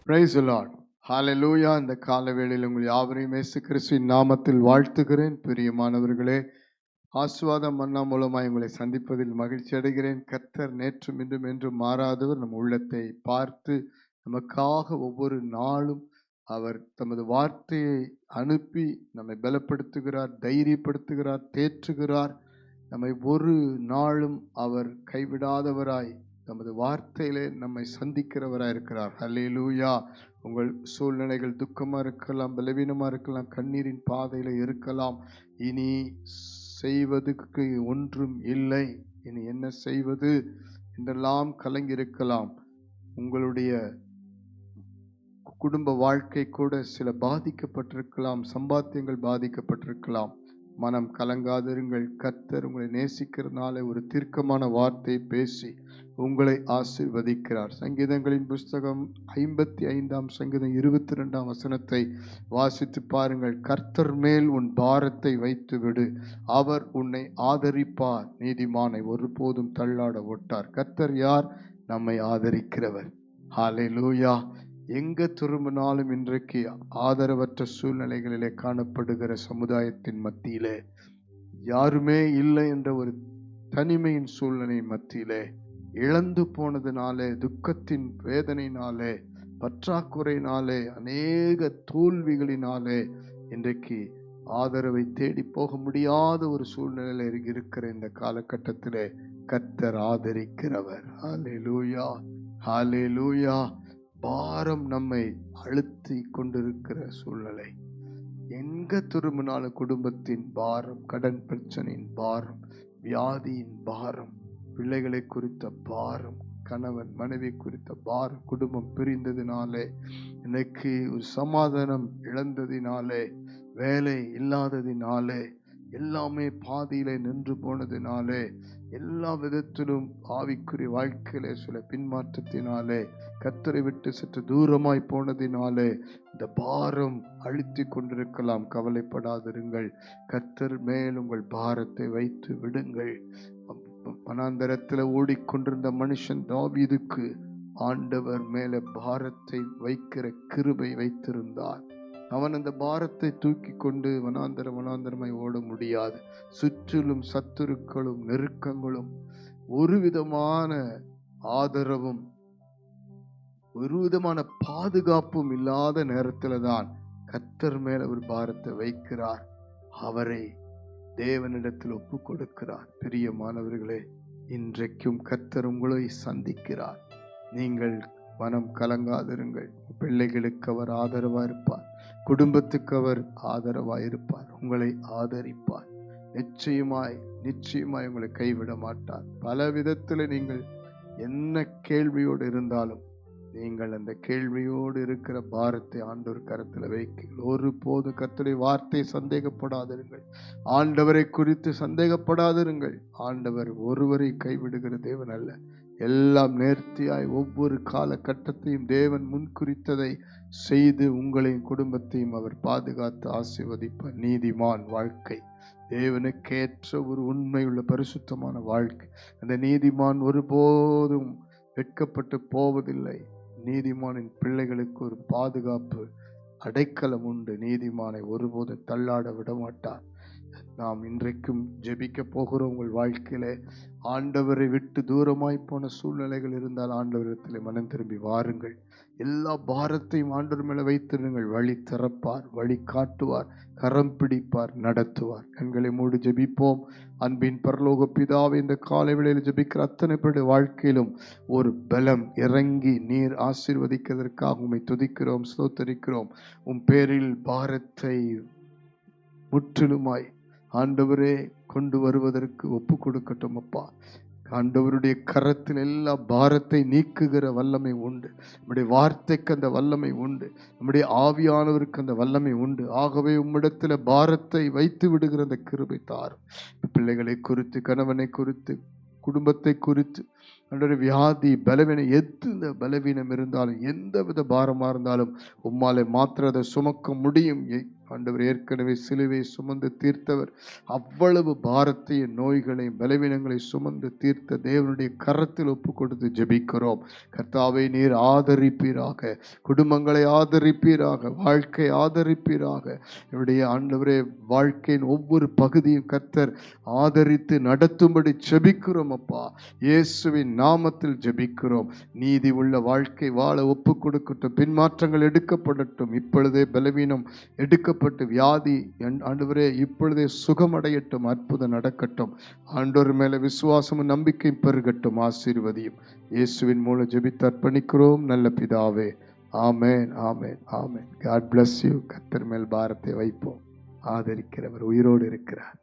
Praise the Lord. Hallelujah. இந்த கால வேளையில் உங்கள் யாவரையும் இயேசு கிறிஸ்துவின் நாமத்தில் வாழ்த்துகிறேன். பிரியமானவர்களே, ஆசீர்வாதம் மன்னா மூலமாய் உங்களை சந்திப்பதில் மகிழ்ச்சி அடைகிறேன். கர்த்தர் நேற்றும் இன்றும் என்றும் மாறாதவர். நம் உள்ளத்தை பார்த்து நமக்காக ஒவ்வொரு நாளும் அவர் தமது வார்த்தையை அனுப்பி நம்மை பலப்படுத்துகிறார், தைரியப்படுத்துகிறார், தேற்றுகிறார். நம்மை ஒரு நாளும் அவர் கைவிடாதவராய் தமது வார்த்தையிலே நம்மை சந்திக்கிறவராய் இருக்கிறார். ஹல்லேலூயா. உங்கள் சூழ்நிலைகள் துக்கமாக இருக்கலாம், பலவீனமாக இருக்கலாம், கண்ணீரின் பாதையில் இருக்கலாம். இனி செய்வதற்கு ஒன்றும் இல்லை, இனி என்ன செய்வது என்றெல்லாம் கலங்கி இருக்கலாம். உங்களுடைய குடும்ப வாழ்க்கை கூட சில பாதிக்கப்பட்டிருக்கலாம், சம்பாத்தியங்கள் பாதிக்கப்பட்டிருக்கலாம். மனம் கலங்காதிருங்கள். கர்த்தர் உங்களை நேசிக்கிறதுனால ஒரு தீர்க்கமான வார்த்தை பேசி உங்களை ஆசீர்வதிக்கிறார். சங்கீதங்களின் புஸ்தகம் 55 சங்கீதம் 22 வாசித்து பாருங்கள். கர்த்தர் மேல் உன் பாரத்தை வைத்து விடு, அவர் உன்னை ஆதரிப்பார். நீதிமானை ஒருபோதும் தள்ளாட ஒட்டார். கர்த்தர் யார்? நம்மை ஆதரிக்கிறவர். ஹல்லேலூயா. எங்க திரும்பினாலும் இன்றைக்கு ஆதரவற்ற சூழ்நிலைகளிலே காணப்படுகிற சமுதாயத்தின் மத்தியிலே, யாருமே இல்லை என்ற ஒரு தனிமையின் சூழ்நிலை மத்தியிலே, இழந்து போனதினாலே, துக்கத்தின் வேதனையினாலே, பற்றாக்குறையினாலே, அநேக தோல்விகளினாலே இன்றைக்கு ஆதரவை தேடி போக முடியாத ஒரு சூழ்நிலையில் இருக்கிற இந்த காலகட்டத்திலே கர்த்தர் ஆதரிக்கிறவர். ஹல்லேலூயா, ஹல்லேலூயா. பாரம் நம்மை அழுத்தி கொண்டிருக்கிற சூழ்நிலை, எங்க திரும்பினாலும் குடும்பத்தின் பாரம், கடன் பிரச்சனையின் பாரம், வியாதியின் பாரம், பிள்ளைகளை குறித்த பாரம், கணவன் மனைவி குறித்த பாரம், குடும்பம் பிரிந்ததினாலே, எனக்கு ஒரு சமாதானம் இழந்ததினாலே, வேலை இல்லாததினாலே, எல்லாமே பாதியிலே நின்று போனதினாலே, எல்லா விதத்திலும் ஆவிக்குரிய வாழ்க்கையிலே சில பின்மாற்றத்தினாலே, கர்த்தரை விட்டு சற்று தூரமாய் போனதினாலே இந்த பாரம் அழுத்தி கொண்டிருக்கலாம். கவலைப்படாதிருங்கள். கர்த்தர் மேல் உங்கள் பாரத்தை வைத்து விடுங்கள். வனாந்தரத்தில் ஓடிக்கொண்டிருந்த மனுஷன் தாவீதுக்கு ஆண்டவர் மேல பாரத்தை வைக்கிற கிருபை வைத்திருந்தார். அவன் அந்த பாரத்தை தூக்கி கொண்டு வனாந்தரமாய் ஓட முடியாது. சுற்றிலும் சத்துருக்களும் நெருக்கங்களும், ஒரு விதமான ஆதரவும் ஒரு விதமான பாதுகாப்பும் இல்லாத நேரத்துல தான் கர்த்தர் மேல ஒரு பாரத்தை வைக்கிறார். அவரை தேவனிடத்தில் ஒப்பு கொடுக்கிறார். பிரியமானவர்களே, இன்றைக்கும் கர்த்தர் உங்களை சந்திக்கிறார். நீங்கள் மனம் கலங்காதிருங்கள். பிள்ளைகளுக்கு அவர் ஆதரவா இருப்பார், குடும்பத்துக்கு அவர் ஆதரவா இருப்பார், உங்களை ஆதரிப்பார். நிச்சயமாய் உங்களை கைவிட மாட்டார். பல விதத்துல நீங்கள் என்ன கேள்வியோடு இருந்தாலும், நீங்கள் அந்த கேள்வியோடு இருக்கிற பாரத்தை ஆண்டவர் கரத்தில் வைக்க ஒருபோது கர்த்தருடைய வார்த்தை சந்தேகப்படாதிருங்கள். ஆண்டவரை குறித்து சந்தேகப்படாதிருங்கள். ஆண்டவர் ஒருவரை கைவிடுகிற தேவன் அல்ல. எல்லாம் நேர்த்தியாய் ஒவ்வொரு காலகட்டத்தையும் தேவன் முன்குறித்ததை செய்து உங்களையும் குடும்பத்தையும் அவர் பாதுகாத்து ஆசீர்வதிப்பார். நீதிமான் வாழ்க்கை, தேவனுக்கேற்ற ஒரு உண்மையுள்ள பரிசுத்தமான வாழ்க்கை. அந்த நீதிமான் ஒருபோதும் வெட்கப்பட்டு போவதில்லை. நீதிமானின் பிள்ளைகளுக்கு ஒரு பாதுகாப்பு, அடைக்கலம் உண்டு. நீதிமானை ஒருபோதும் தள்ளாட விட மாட்டார். நாம் இன்றைக்கும் ஜெபிக்க போகிற உங்கள் வாழ்க்கையிலே ஆண்டவரை விட்டு தூரமாய் போன சூழ்நிலைகள் இருந்தால் ஆண்டவரிடத்தில் மனம் திரும்பி வாருங்கள். எல்லா பாரத்தையும் ஆண்டவர் மேல வைத்திருங்கள். வழி திறப்பார், வழி காட்டுவார், கரம் பிடிப்பார், நடத்துவார். கண்களை மூடி ஜெபிப்போம். அன்பின் பரலோக பிதாவே, இந்த காலை வேளையில் ஜெபிக்கிற அத்தனை பேருடைய வாழ்க்கையிலும் ஒரு பலம் இறங்கி நீர் ஆசீர்வதிக்கிறதற்காக உம்மை துதிக்கிறோம், ஸ்தோத்தரிக்கிறோம். உம் பேரில் பாரத்தை முற்றிலுமாய் ஆண்டவரே கொண்டு வருவதற்கு ஒப்பு கொடுக்கட்டும் அப்பா. ஆண்டவருடைய கரத்தில் எல்லா பாரத்தை நீக்குகிற வல்லமை உண்டு. நம்முடைய வார்த்தைக்கு அந்த வல்லமை உண்டு. நம்முடைய ஆவியானவருக்கு அந்த வல்லமை உண்டு. ஆகவே உம்மிடத்தில் பாரத்தை வைத்து விடுகிற அந்த கிருபை தாரும். பிள்ளைகளை குறித்து, கணவனை குறித்து, குடும்பத்தை குறித்து, வியாதி, பலவீனம், எந்த பலவீனம் இருந்தாலும், எந்த வித பாரமாக இருந்தாலும் உம்மாலே மாத்திர அதை சுமக்க முடியும். ஆண்டவர் ஏற்கனவே சிலுவை சுமந்து தீர்த்தவர். அவ்வளவு பாரத்தையும் நோய்களையும் பலவீனங்களை சுமந்து தீர்த்த தேவனுடைய கரத்தில் ஒப்பு கொடுத்து ஜெபிக்கிறோம். கர்த்தாவை நீர் ஆதரிப்பீராக, குடும்பங்களை ஆதரிப்பீராக, வாழ்க்கை ஆதரிப்பீராக. என்னுடைய ஆண்டவரே, வாழ்க்கையின் ஒவ்வொரு பகுதியும் கர்த்தர் ஆதரித்து நடத்தும்படி ஜெபிக்கிறோம் அப்பா. இயேசுவின் நாமத்தில் ஜெபிக்கிறோம். நீதி உள்ள வாழ்க்கை வாழ ஒப்பு கொடுக்கட்டும். பின்மாற்றங்கள் எடுக்கப்படட்டும். இப்பொழுதே பலவீனம் எடுக்கப்பட்டு வியாதி ஆண்டவரே இப்பொழுதே சுகமடையட்டும். அற்புதம் நடக்கட்டும். ஆண்டவர் மேல விசுவாசமும் நம்பிக்கையும் பெருகட்டும். ஆசீர்வதியும். இயேசுவின் மூலம் ஜெபித்து அர்ப்பணிக்கிறோம் நல்ல பிதாவே. ஆமென், ஆமென், ஆமென். God bless you. கர்த்தர் மேல் பாரத்தை வைப்போம். ஆதரிக்கிறவர் உயிரோடு இருக்கிறார்.